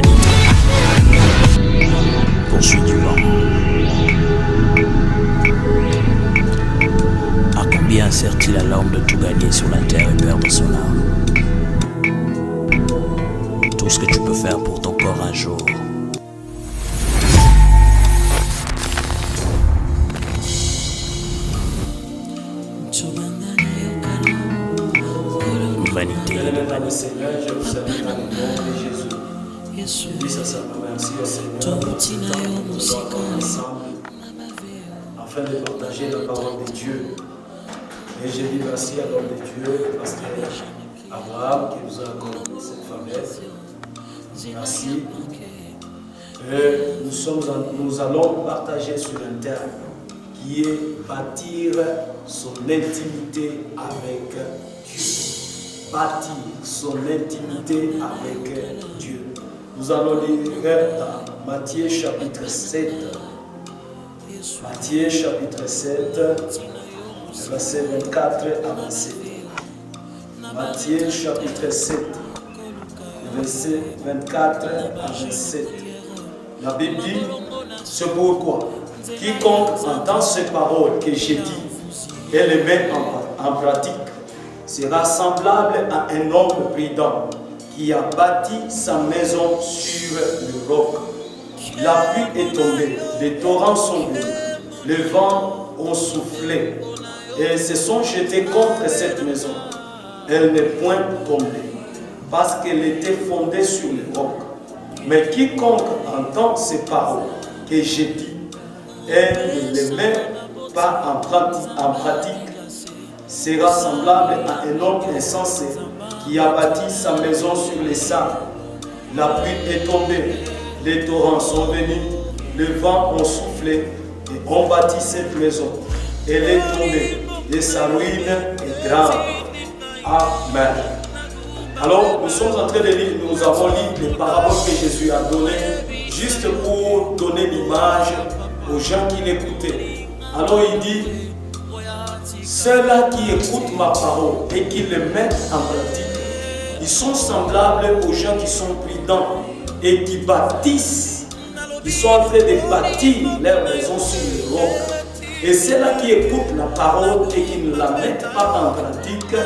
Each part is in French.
l'humanité poursuit du vent. À combien sert-il à l'homme de tout gagner sur la terre et perdre son âme? Tout ce que tu peux faire pour ton corps un jour, vanité. Bien-aimé le Seigneur, je vous salue dans le nom de Jésus. Je dis sincèrement merci au Seigneur pour ce temps que nous allons ensemble afin de partager la parole de Dieu. Et je dis merci à l'homme de Dieu, le pasteur Abraham, qui nous a accordé cette faveur. Merci. Et nous allons partager sur un terme qui est bâtir son intimité avec Dieu. Bâtir son intimité avec Dieu. Nous allons lire dans Matthieu chapitre 7. Matthieu chapitre 7, verset 24 à 27. Matthieu chapitre 7, verset 24 à 27. La Bible dit, c'est pourquoi quiconque entend ces paroles que j'ai dites et les met en pratique sera semblable à un homme prudent qui a bâti sa maison sur le roc. La pluie est tombée, les torrents sont venus, les vents ont soufflé et se sont jetés contre cette maison. Elle n'est point tombée parce qu'elle était fondée sur le roc. Mais quiconque entend ces paroles que j'ai dites et ne les met pas en pratique sera semblable à un homme insensé qui a bâti sa maison sur les sables. La pluie est tombée, les torrents sont venus, les vents ont soufflé et ont bâti cette maison. Elle est tombée et sa ruine est grave. Amen. Alors, nous sommes en train de lire, nous avons lu les paraboles que Jésus a données juste pour donner l'image aux gens qui l'écoutaient. Alors il dit, ceux-là qui écoutent ma parole et qui les mettent en pratique, ils sont semblables aux gens qui sont prudents et qui bâtissent. Ils sont en train de bâtir leur maison sur le roc. Et ceux-là qui écoutent la parole et qui ne la mettent pas en pratique,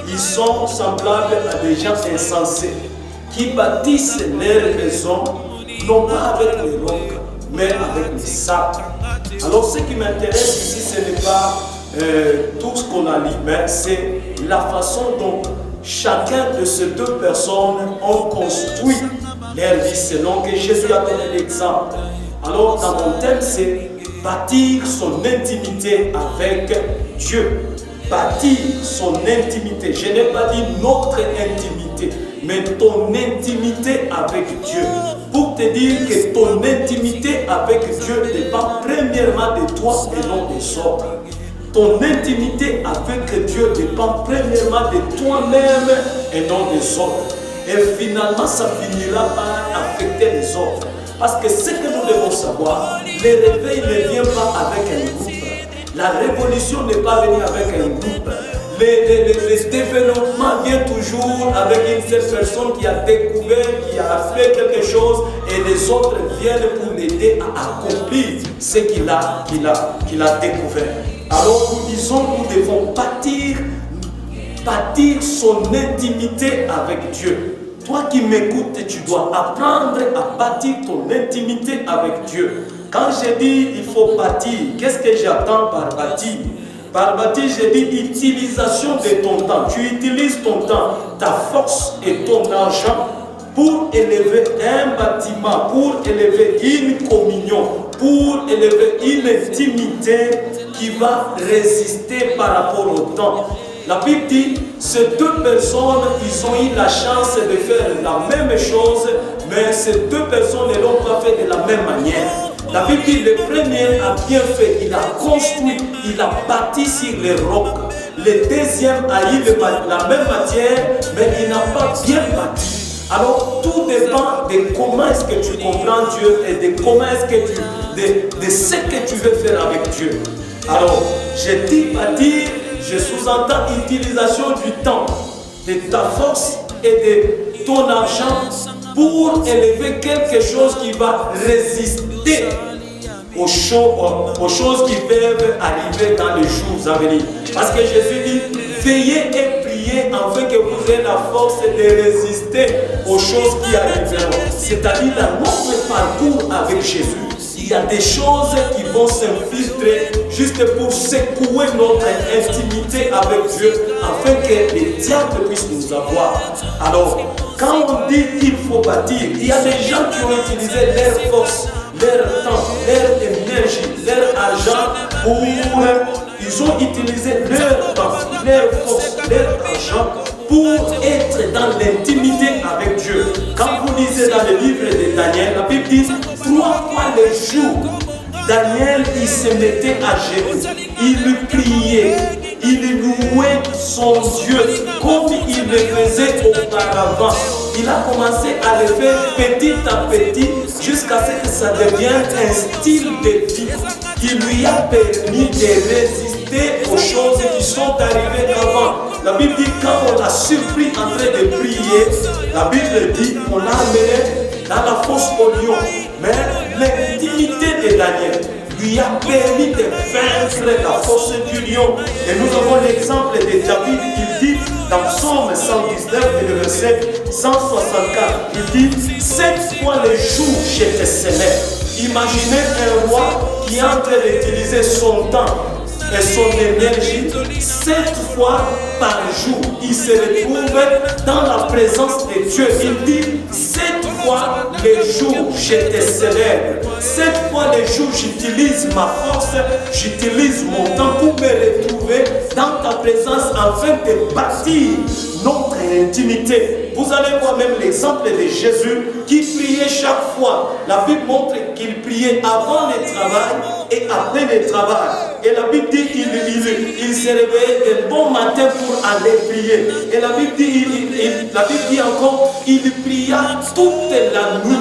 ils sont semblables à des gens insensés qui bâtissent leur maison, non pas avec les rocs, mais avec les sacs. Alors ce qui m'intéresse ici, ce n'est pas tout ce qu'on a lu, mais c'est la façon dont chacun de ces deux personnes ont construit leur vie selon que Jésus a donné l'exemple. Alors dans mon thème, c'est bâtir son intimité avec Dieu. Bâtir son intimité. Je n'ai pas dit notre intimité, mais ton intimité avec Dieu. Pour te dire que ton intimité avec Dieu dépend premièrement de toi et non des autres. Ton intimité avec Dieu dépend premièrement de toi-même et non des autres. Et finalement, ça finira par affecter les autres. Parce que ce que nous devons savoir, le réveil ne vient pas avec un groupe. La révolution n'est pas venue avec un groupe. Le développement vient toujours avec une seule personne qui a découvert, qui a fait quelque chose et les autres viennent pour l'aider à accomplir ce qu'il a découvert. Alors nous disons, nous devons bâtir son intimité avec Dieu. Toi qui m'écoutes, tu dois apprendre à bâtir ton intimité avec Dieu. Quand je dis il faut bâtir, qu'est-ce que j'attends par bâtir? Par bâtir, je dis utilisation de ton temps. Tu utilises ton temps, ta force et ton argent pour élever un bâtiment, pour élever une communion, pour élever une intimité qui va résister par rapport au temps. La Bible dit, ces deux personnes, ils ont eu la chance de faire la même chose, mais ces deux personnes ne l'ont pas fait de la même manière. La Bible dit, le premier a bien fait, il a construit, il a bâti sur les rocs. Le deuxième a eu la même matière, mais il n'a pas bien bâti. Alors, tout dépend de comment est-ce que tu comprends Dieu et de comment est-ce que de ce que tu veux faire avec Dieu. Alors, je dis bâtir, je sous-entends utilisation du temps, de ta force et de ton argent pour élever quelque chose qui va résister aux choses qui peuvent arriver dans les jours à venir. Parce que Jésus dit, veillez et priez afin que vous ayez la force de résister aux choses qui arriveront. C'est-à-dire dans notre parcours avec Jésus, il y a des choses qui vont s'infiltrer juste pour secouer notre intimité avec Dieu afin que les diables puissent nous avoir. Alors, quand on dit qu'il faut bâtir, il y a des gens qui ont utilisé leur force, leur temps, leur énergie, leur argent pour... Ils ont utilisé leur temps, leur force, leur argent pour être dans l'intimité avec Dieu. Quand vous lisez dans le livre de Daniel, la Bible dit 3 fois le jour, Daniel il se mettait à genoux, il priait, il louait son Dieu comme il le faisait auparavant. Il a commencé à le faire petit à petit jusqu'à ce que ça devienne un style de vie qui lui a permis de résister aux choses qui sont arrivées avant. La Bible dit quand on l'a surpris en train de prier, la Bible dit on l'a amené dans la fosse au lion. Mais l'intimité de Daniel lui a permis de vaincre la fosse du lion. Et nous avons l'exemple de David, il dit dans Psaume 119 et le verset 164, il dit 7 fois le jour je te célèbre. Imaginez un roi qui est en train d'utiliser son temps et son énergie 7 fois par jour. Il se retrouve dans la présence de Dieu. Il dit 7 fois le jour je te célèbre. 7 fois le jour j'utilise ma force, j'utilise mon temps pour me retrouver dans ta présence afin de bâtir notre intimité. Vous allez voir même l'exemple de Jésus qui priait chaque fois. La Bible montre qu'il priait avant le travail et après le travail. Et la Bible dit qu'il se réveillait un bon matin pour aller prier. Et la Bible dit encore, il pria toute la nuit.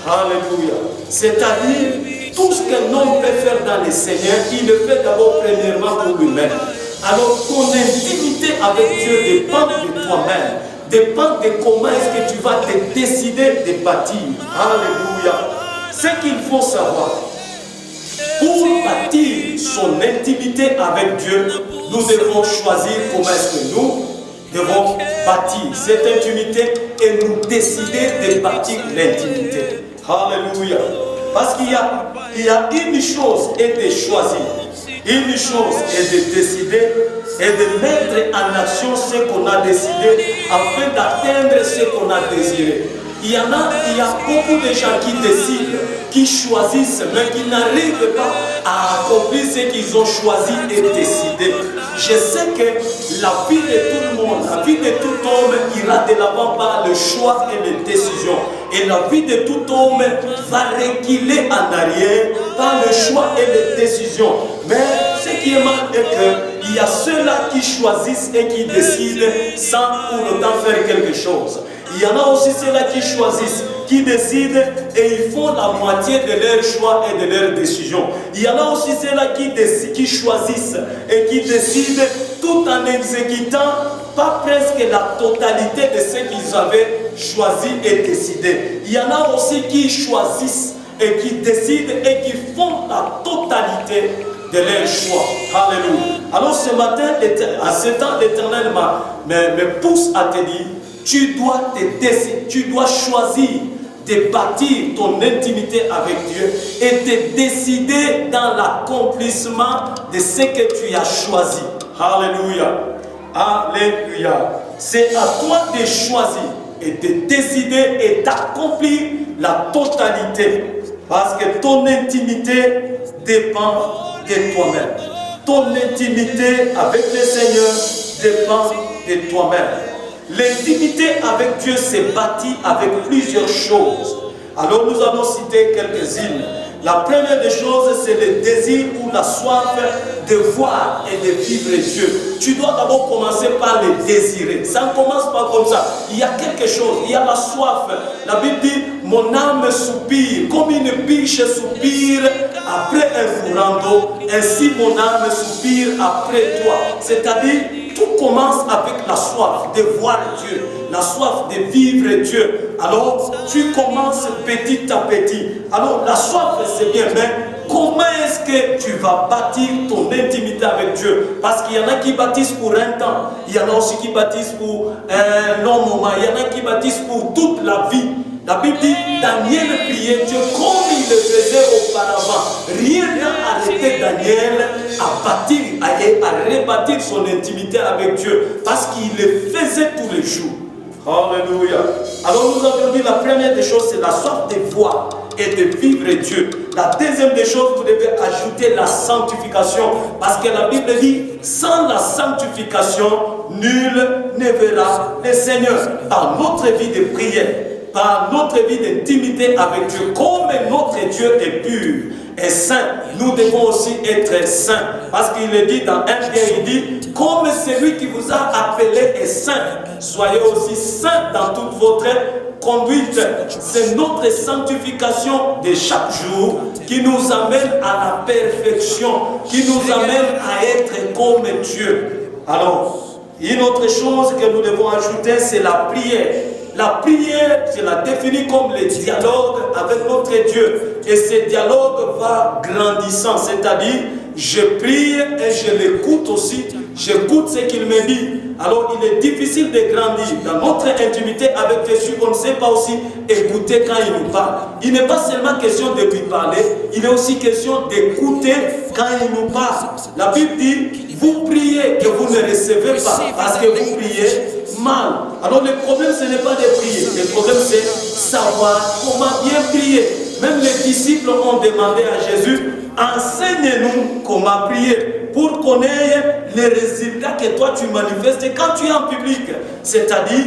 Alléluia. C'est-à-dire, tout ce qu'un homme peut faire dans le Seigneur, il le fait d'abord premièrement pour lui-même. Alors ton intimité avec Dieu dépend de toi-même. Dépend de comment est-ce que tu vas te décider de bâtir. Alléluia. Ce qu'il faut savoir, pour bâtir son intimité avec Dieu, nous devons choisir comment est-ce que nous devons bâtir cette intimité et nous décider de bâtir l'intimité. Alléluia. Parce qu'il y a une chose est de choisir, une chose est de décider et de mettre en action ce qu'on a décidé afin d'atteindre ce qu'on a désiré. Il y a beaucoup de gens qui décident, qui choisissent, mais qui n'arrivent pas à accomplir ce qu'ils ont choisi et décidé. Je sais que la vie de tout le monde, la vie de tout homme ira de l'avant par le choix et les décisions. Et la vie de tout homme va reculer en arrière par le choix et les décisions. Mais ce qui est mal est qu'il y a ceux-là qui choisissent et qui décident sans pour autant faire quelque chose. Il y en a aussi ceux-là qui choisissent, qui décident et ils font la moitié de leur choix et de leurs décisions. Il y en a aussi ceux-là qui choisissent et qui décident tout en exécutant pas presque la totalité de ce qu'ils avaient choisi et décidé. Il y en a aussi qui choisissent et qui décident et qui font la totalité de leur choix. Alléluia. Alors ce matin, à ce temps, l'Éternel me pousse à te dire, tu dois te décider, tu dois choisir de bâtir ton intimité avec Dieu et te décider dans l'accomplissement de ce que tu as choisi. Alléluia. Alléluia. C'est à toi de choisir et de décider et d'accomplir la totalité. Parce que ton intimité dépend de toi-même. Ton intimité avec le Seigneur dépend de toi-même. L'intimité avec Dieu s'est bâtie avec plusieurs choses. Alors nous allons citer quelques-unes. La première des choses, c'est le désir ou la soif de voir et de vivre Dieu. Tu dois d'abord commencer par le désirer. Ça ne commence pas comme ça. Il y a quelque chose, il y a la soif. La Bible dit, mon âme soupire, comme une biche soupire après un courant d'eau, ainsi mon âme soupire après toi. C'est-à-dire, tout commence avec la soif de voir Dieu, la soif de vivre Dieu. Alors, tu commences petit à petit. Alors, la soif, c'est bien, mais comment est-ce que tu vas bâtir ton intimité avec Dieu? Parce qu'il y en a qui bâtissent pour un temps, il y en a aussi qui bâtissent pour un long moment, il y en a qui bâtissent pour toute la vie. La Bible dit, Daniel priait Dieu comme il le faisait auparavant. Rien n'a arrêté Daniel à bâtir, à rebâtir son intimité avec Dieu, parce qu'il le faisait tous les jours. Alléluia. Alors nous avons dit, la première des choses, c'est la soif de voir et de vivre Dieu. La deuxième des choses, vous devez ajouter la sanctification. Parce que la Bible dit, sans la sanctification, nul ne verra le Seigneur. Par notre vie de prière, par notre vie d'intimité avec Dieu, comme notre Dieu est pur et saint, nous devons aussi être saints. Parce qu'il est dit dans 1 Pierre, il dit, comme celui qui vous a appelé est saint, soyez aussi saints dans toute votre conduite. C'est notre sanctification de chaque jour qui nous amène à la perfection, qui nous amène à être comme Dieu. Alors, une autre chose que nous devons ajouter, c'est la prière. La prière, je la définis comme le dialogue avec notre Dieu. Et ce dialogue va grandissant, c'est-à-dire, je prie et je l'écoute aussi. J'écoute ce qu'il me dit. Alors, il est difficile de grandir. Dans notre intimité avec Jésus, on ne sait pas aussi écouter quand il nous parle. Il n'est pas seulement question de lui parler, il est aussi question d'écouter quand il nous parle. La Bible dit, vous priez que vous ne recevez pas parce que vous priez mal. Alors, le problème, ce n'est pas de prier. Le problème, c'est savoir comment bien prier. Même les disciples ont demandé à Jésus, enseigne-nous comment prier pour connaître les résultats que toi tu manifestes quand tu es en public. C'est-à-dire,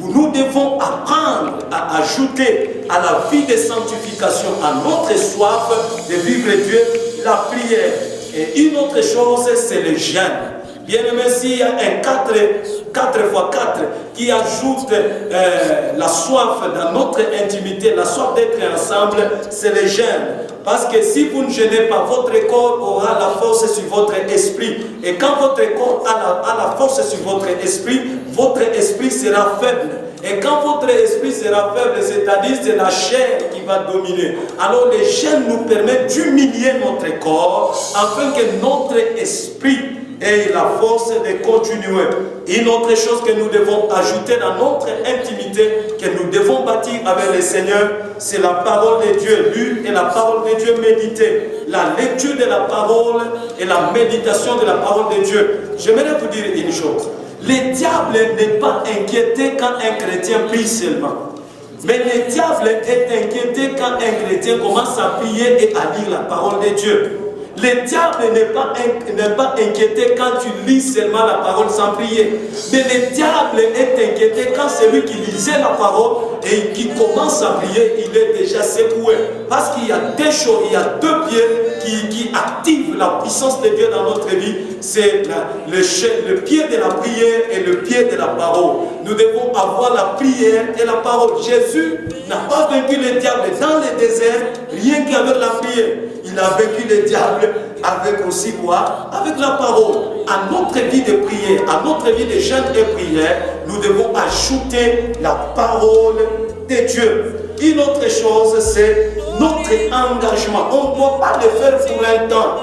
nous devons apprendre à ajouter à la vie de sanctification, à notre soif de vivre Dieu, la prière. Et une autre chose, c'est le jeûne. Bien aimé, s'il y a un 4 x 4 qui ajoute la soif dans notre intimité, la soif d'être ensemble, c'est le jeûne. Parce que si vous ne jeûnez pas, votre corps aura la force sur votre esprit. Et quand votre corps a la force sur votre esprit sera faible. Et quand votre esprit sera faible, c'est-à-dire c'est la chair qui va dominer. Alors le jeûne nous permet d'humilier notre corps afin que notre esprit ait la force de continuer. Une autre chose que nous devons ajouter dans notre intimité, que nous devons bâtir avec le Seigneur, c'est la parole de Dieu lue et la parole de Dieu méditée. La lecture de la parole et la méditation de la parole de Dieu. J'aimerais vous dire une chose. Le diable n'est pas inquiété quand un chrétien prie seulement. Mais le diable est inquiété quand un chrétien commence à prier et à lire la parole de Dieu. Le diable n'est pas inquiété quand tu lis seulement la parole sans prier. Mais le diable est inquiété quand celui qui lisait la parole et qui commence à prier, il est déjà secoué. Parce qu'il y a deux choses, il y a deux pieds qui activent la puissance de Dieu dans notre vie. C'est le pied de la prière et le pied de la parole. Nous devons avoir la prière et la parole. Jésus n'a pas vaincu le diable dans le désert, rien qu'avec la prière. Il a vaincu le diable avec aussi quoi? Avec la parole. À notre vie de prière, à notre vie de jeûne et prière, nous devons ajouter la parole de Dieu. Une autre chose, c'est notre engagement. On ne doit pas le faire pour un temps.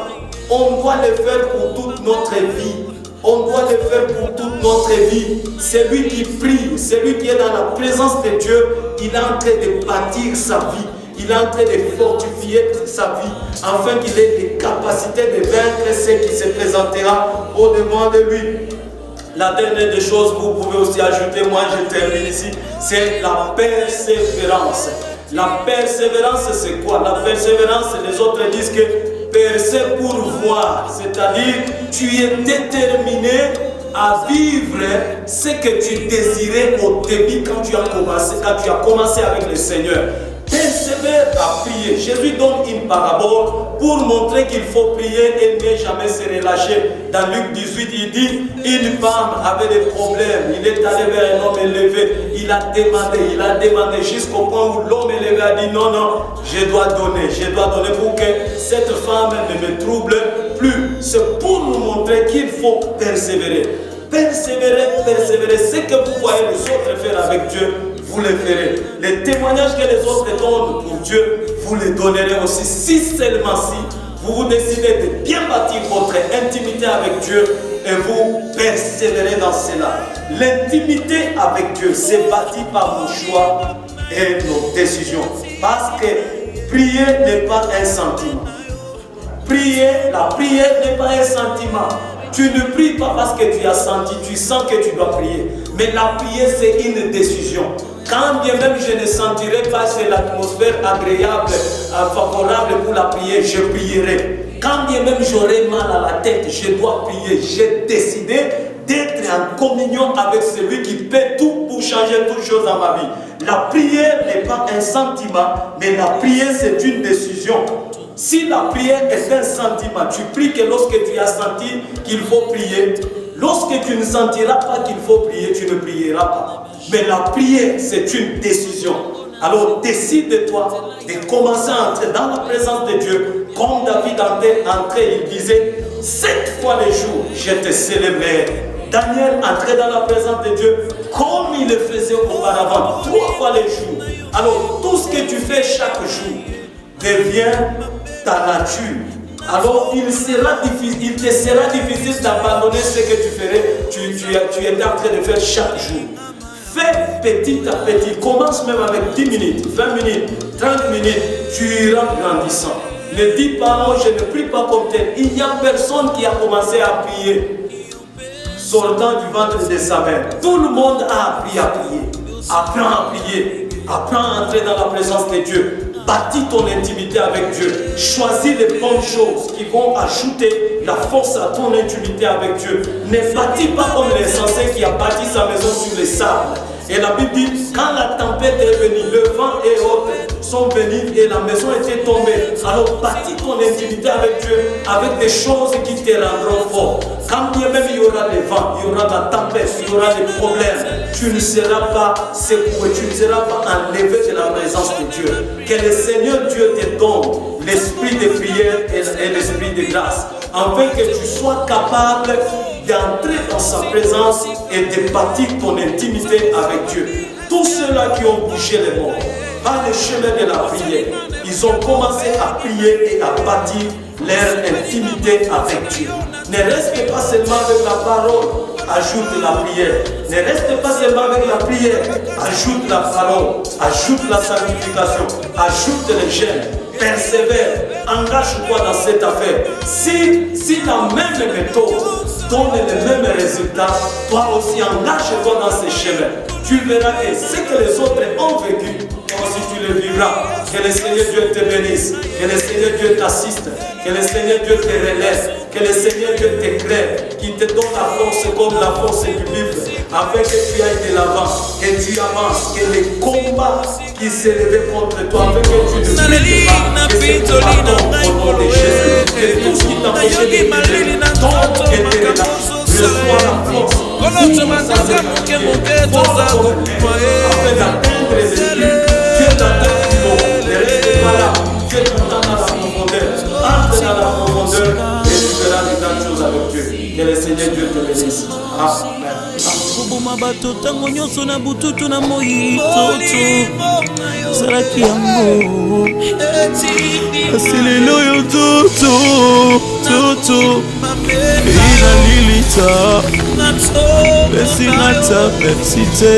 On doit le faire pour toute notre vie. On doit le faire pour toute notre vie. Celui qui prie, celui qui est dans la présence de Dieu, il est en train de bâtir sa vie. Il est en train de fortifier sa vie afin qu'il ait les capacités de vaincre ce qui se présentera au-devant de lui. La dernière des choses, vous pouvez aussi ajouter, moi je termine ici, c'est la persévérance. La persévérance, c'est quoi? La persévérance, les autres disent que percer pour voir, c'est-à-dire tu es déterminé à vivre ce que tu désirais au début quand tu as commencé avec le Seigneur. Persévère à prier. Jésus donne une parabole pour montrer qu'il faut prier et ne jamais se relâcher. Dans Luc 18, il dit, une femme avait des problèmes. Il est allé vers un homme élevé. Il a demandé jusqu'au point où l'homme élevé a dit, non, je dois donner pour que cette femme ne me trouble plus. C'est pour nous montrer qu'il faut persévérer. Persévérez, persévérez. Ce que vous voyez les autres faire avec Dieu, vous le ferez. Les témoignages que les autres donnent pour Dieu, vous les donnerez aussi. Si seulement si vous décidez de bien bâtir votre intimité avec Dieu et vous persévérez dans cela. L'intimité avec Dieu, c'est bâti par nos choix et nos décisions. Parce que prier n'est pas un sentiment. La prière n'est pas un sentiment. Tu ne pries pas parce que tu as senti, tu sens que tu dois prier. Mais la prière, c'est une décision. Quand bien même je ne sentirai pas c'est l'atmosphère agréable, favorable pour la prière, je prierai. Quand bien même j'aurai mal à la tête, je dois prier. J'ai décidé d'être en communion avec celui qui paie tout pour changer toutes choses dans ma vie. La prière n'est pas un sentiment, mais la prière c'est une décision. Si la prière est un sentiment, tu pries que lorsque tu as senti qu'il faut prier. Lorsque tu ne sentiras pas qu'il faut prier, tu ne prieras pas. Mais la prière, c'est une décision. Alors décide-toi de commencer à entrer dans la présence de Dieu. Comme David entrait, il disait, 7 fois le jour, je te célébrerai. Daniel entrait dans la présence de Dieu comme il le faisait auparavant, 3 fois le jour. Alors tout ce que tu fais chaque jour devient ta nature. Alors il te sera difficile d'abandonner ce que tu ferais, tu étais en train de faire chaque jour. Fais petit à petit, commence même avec 10 minutes, 20 minutes, 30 minutes, tu iras grandissant. Ne dis pas non, je ne prie pas comme tel. Il n'y a personne qui a commencé à prier sortant du ventre de sa mère. Tout le monde a appris à prier. Apprends à prier, apprends à entrer dans la présence de Dieu. Bâtis ton intimité avec Dieu. Choisis les bonnes choses qui vont ajouter la force à ton intimité avec Dieu. Ne bâtis pas comme l'insensé qui a bâti sa maison sur les sables. Et la Bible dit, quand la tempête est venue, le vent et autres sont venus et la maison était tombée. Alors bâtis ton intimité avec Dieu, avec des choses qui te rendront fort. Quand bien même il y aura les vents, il y aura la tempête, il y aura des problèmes, tu ne seras pas secoué, tu ne seras pas enlevé de la présence de Dieu. Que le Seigneur Dieu te donne l'esprit de prière et l'esprit de grâce, afin que tu sois capable d'entrer dans sa présence et de bâtir ton intimité avec Dieu. Tous ceux-là qui ont bougé les morts par le chemin de la prière, ils ont commencé à prier et à bâtir leur intimité avec Dieu. Ne reste pas seulement avec la parole, ajoute la prière. Ne reste pas seulement avec la prière, ajoute la parole, ajoute la sanctification, ajoute les jeûnes. Persévère, engage-toi dans cette affaire. Si la même méthode donne les mêmes résultats, toi aussi engage-toi dans ces chemins. Tu verras que ce que les autres ont vécu, toi aussi tu le vivras. Que le Seigneur Dieu te bénisse, que le Seigneur Dieu t'assiste, que le Seigneur Dieu te relève, que le Seigneur Dieu t'éclaire, qui te donne la force comme la force du livre, afin que tu ailles de l'avant, que tu avances, que les combats qui s'élevaient contre toi, afin que tu ne pries pas, que c'est pardon au nom de Jésus, que tout ce qui t'empêchait de prier tombe et te relâche. Reçois la force, afin d'atteindre les buts. Dieu t'attend du bon, ne reste pas là, Dieu t'attend dans la profondeur, entre dans la profondeur et tu feras de grandes choses avec Dieu. Que le Seigneur Dieu te bénisse. Amen. Koboma bato tango nyonso na bututu na moi toto salaki yango kasi lelo yo toto ina lilita pesi ngata pepsi te